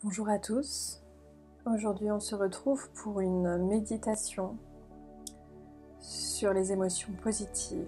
Bonjour à tous, aujourd'hui on se retrouve pour une méditation sur les émotions positives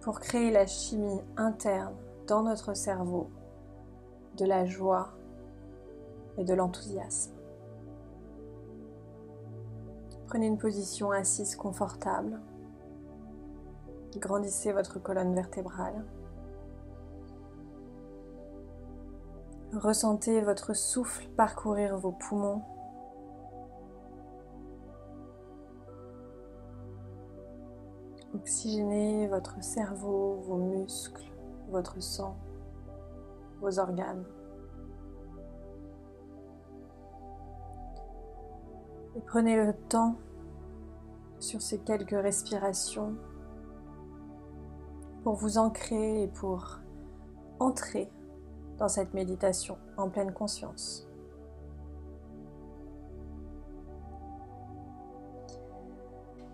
pour créer la chimie interne dans notre cerveau de la joie et de l'enthousiasme. Prenez une position assise confortable, grandissez votre colonne vertébrale. Ressentez votre souffle parcourir vos poumons. Oxygénez votre cerveau, vos muscles, votre sang, vos organes. Et prenez le temps sur ces quelques respirations pour vous ancrer et pour entrer dans cette méditation en pleine conscience.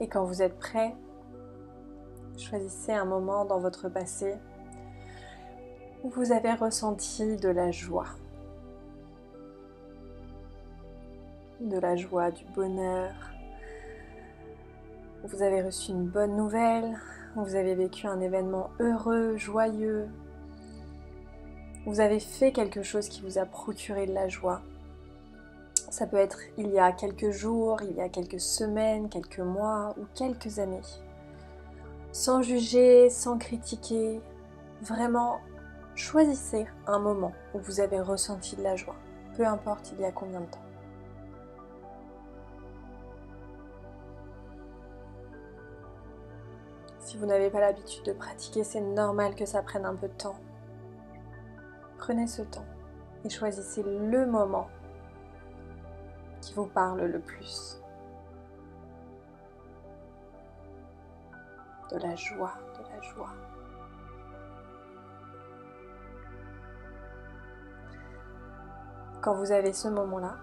Et quand vous êtes prêt, choisissez un moment dans votre passé où vous avez ressenti de la joie. De la joie, du bonheur. Où vous avez reçu une bonne nouvelle, où vous avez vécu un événement heureux, joyeux. Vous avez fait quelque chose qui vous a procuré de la joie. Ça peut être il y a quelques jours, il y a quelques semaines, quelques mois ou quelques années. Sans juger, sans critiquer, vraiment choisissez un moment où vous avez ressenti de la joie, peu importe il y a combien de temps. Si vous n'avez pas l'habitude de pratiquer, c'est normal que ça prenne un peu de temps. Prenez ce temps et choisissez le moment qui vous parle le plus. De la joie, de la joie. Quand vous avez ce moment-là,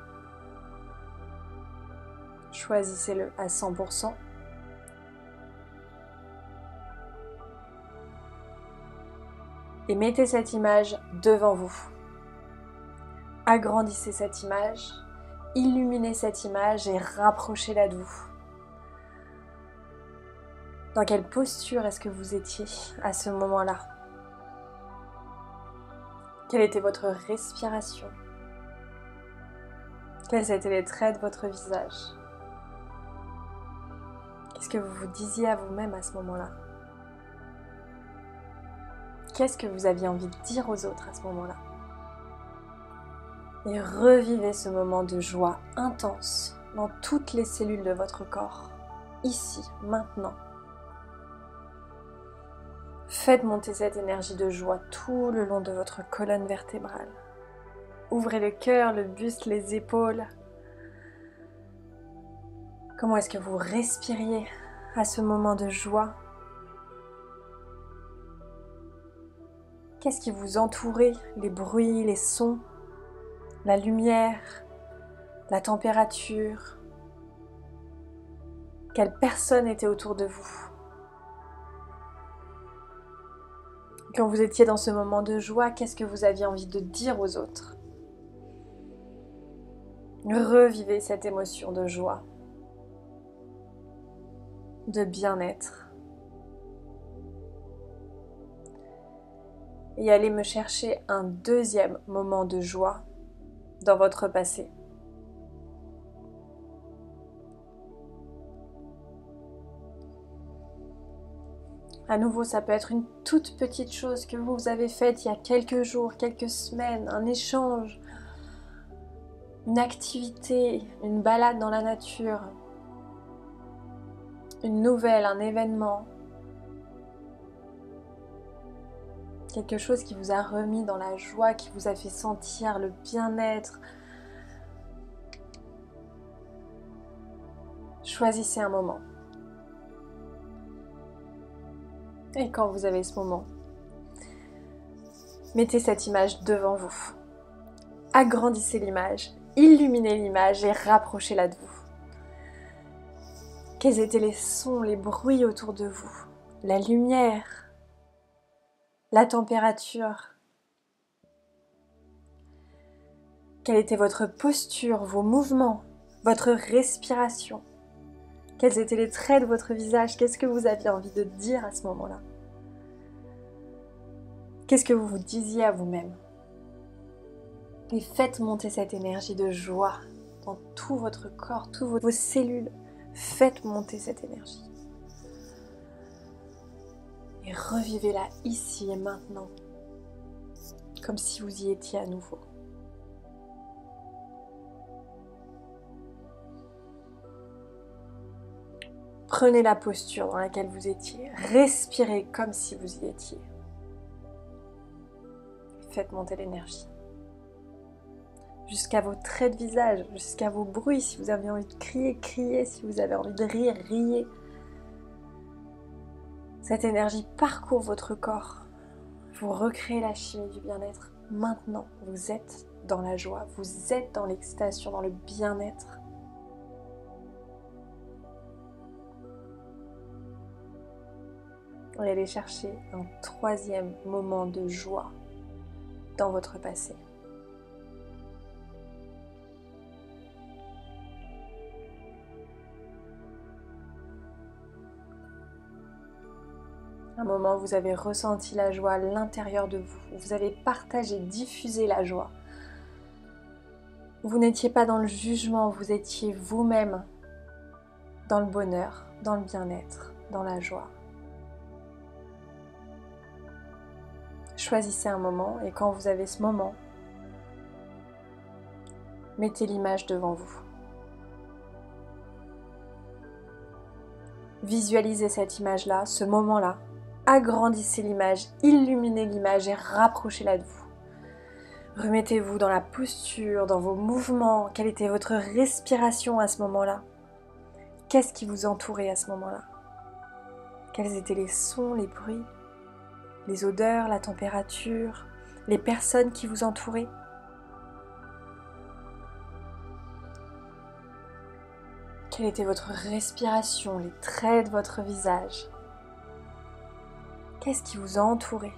choisissez-le à 100%. Et mettez cette image devant vous. Agrandissez cette image, illuminez cette image et rapprochez-la de vous. Dans quelle posture est-ce que vous étiez à ce moment-là? Quelle était votre respiration? Quels étaient les traits de votre visage? Qu'est-ce que vous vous disiez à vous-même à ce moment-là? Qu'est-ce que vous aviez envie de dire aux autres à ce moment-là? Et revivez ce moment de joie intense dans toutes les cellules de votre corps, ici, maintenant. Faites monter cette énergie de joie tout le long de votre colonne vertébrale. Ouvrez le cœur, le buste, les épaules. Comment est-ce que vous respiriez à ce moment de joie? Qu'est-ce qui vous entourait? Les bruits, les sons, la lumière, la température? Quelle personne était autour de vous? Quand vous étiez dans ce moment de joie, qu'est-ce que vous aviez envie de dire aux autres? Revivez cette émotion de joie, de bien-être. Et allez me chercher un deuxième moment de joie dans votre passé. À nouveau, ça peut être une toute petite chose que vous avez faite il y a quelques jours, quelques semaines, un échange, une activité, une balade dans la nature, une nouvelle, un événement. Quelque chose qui vous a remis dans la joie, qui vous a fait sentir le bien-être. Choisissez un moment. Et quand vous avez ce moment, mettez cette image devant vous. Agrandissez l'image, illuminez l'image et rapprochez-la de vous. Quels étaient les sons, les bruits autour de vous? La lumière, la température. Quelle était votre posture, vos mouvements, votre respiration? Quels étaient les traits de votre visage? Qu'est-ce que vous aviez envie de dire à ce moment-là? Qu'est-ce que vous vous disiez à vous-même? Et faites monter cette énergie de joie dans tout votre corps, toutes vos cellules. Faites monter cette énergie. Et revivez-la ici et maintenant, comme si vous y étiez à nouveau. Prenez la posture dans laquelle vous étiez. Respirez comme si vous y étiez. Faites monter l'énergie. Jusqu'à vos traits de visage, jusqu'à vos bruits. Si vous avez envie de crier, criez. Si vous avez envie de rire, riez. Cette énergie parcourt votre corps. Vous recréez la chimie du bien-être. Maintenant, vous êtes dans la joie. Vous êtes dans l'excitation, dans le bien-être. Et allez chercher un troisième moment de joie dans votre passé. Un moment où vous avez ressenti la joie à l'intérieur de vous, où vous avez partagé, diffusé la joie. Vous n'étiez pas dans le jugement, vous étiez vous-même dans le bonheur, dans le bien-être, dans la joie. Choisissez un moment et quand vous avez ce moment, mettez l'image devant vous. Visualisez cette image-là, ce moment-là. Agrandissez l'image, illuminez l'image et rapprochez-la de vous. Remettez-vous dans la posture, dans vos mouvements. Quelle était votre respiration à ce moment-là? Qu'est-ce qui vous entourait à ce moment-là? Quels étaient les sons, les bruits, les odeurs, la température, les personnes qui vous entouraient? Quelle était votre respiration, les traits de votre visage? Qu'est-ce qui vous a entouré?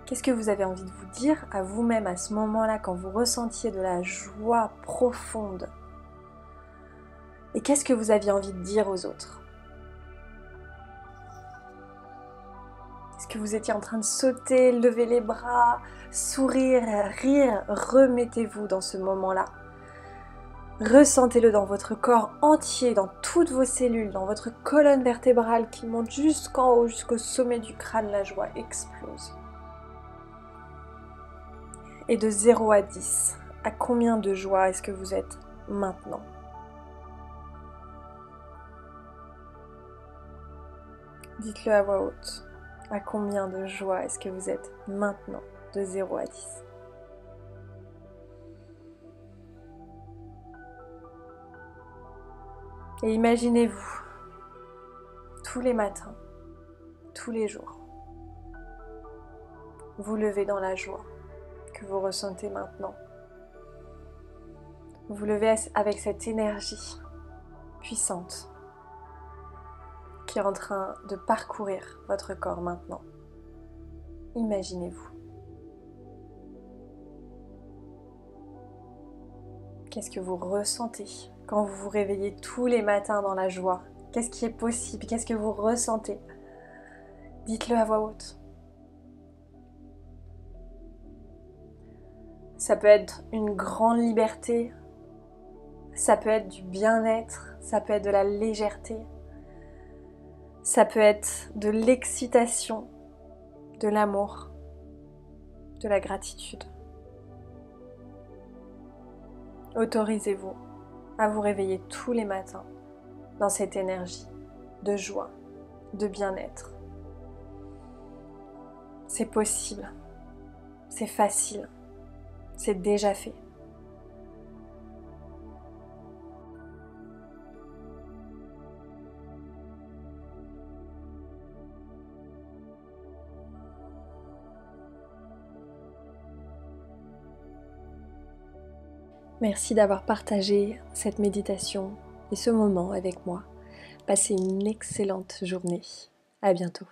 Qu'est-ce que vous avez envie de vous dire à vous-même à ce moment-là quand vous ressentiez de la joie profonde? Et qu'est-ce que vous aviez envie de dire aux autres? Est-ce que vous étiez en train de sauter, lever les bras, sourire, rire? Remettez-vous dans ce moment-là. Ressentez-le dans votre corps entier, dans toutes vos cellules, dans votre colonne vertébrale qui monte jusqu'en haut, jusqu'au sommet du crâne. La joie explose. Et de 0 à 10, à combien de joie est-ce que vous êtes maintenant? Dites-le à voix haute. À combien de joie est-ce que vous êtes maintenant, de 0 à 10? Et imaginez-vous, tous les matins, tous les jours, vous levez dans la joie que vous ressentez maintenant. Vous levez avec cette énergie puissante qui est en train de parcourir votre corps maintenant. Imaginez-vous. Qu'est-ce que vous ressentez quand vous vous réveillez tous les matins dans la joie? Qu'est-ce qui est possible? Qu'est-ce que vous ressentez? Dites-le à voix haute. Ça peut être une grande liberté, ça peut être du bien-être, ça peut être de la légèreté, ça peut être de l'excitation, de l'amour, de la gratitude. Autorisez-vous à vous réveiller tous les matins dans cette énergie de joie, de bien-être. C'est possible, c'est facile, c'est déjà fait. Merci d'avoir partagé cette méditation et ce moment avec moi. Passez une excellente journée. À bientôt.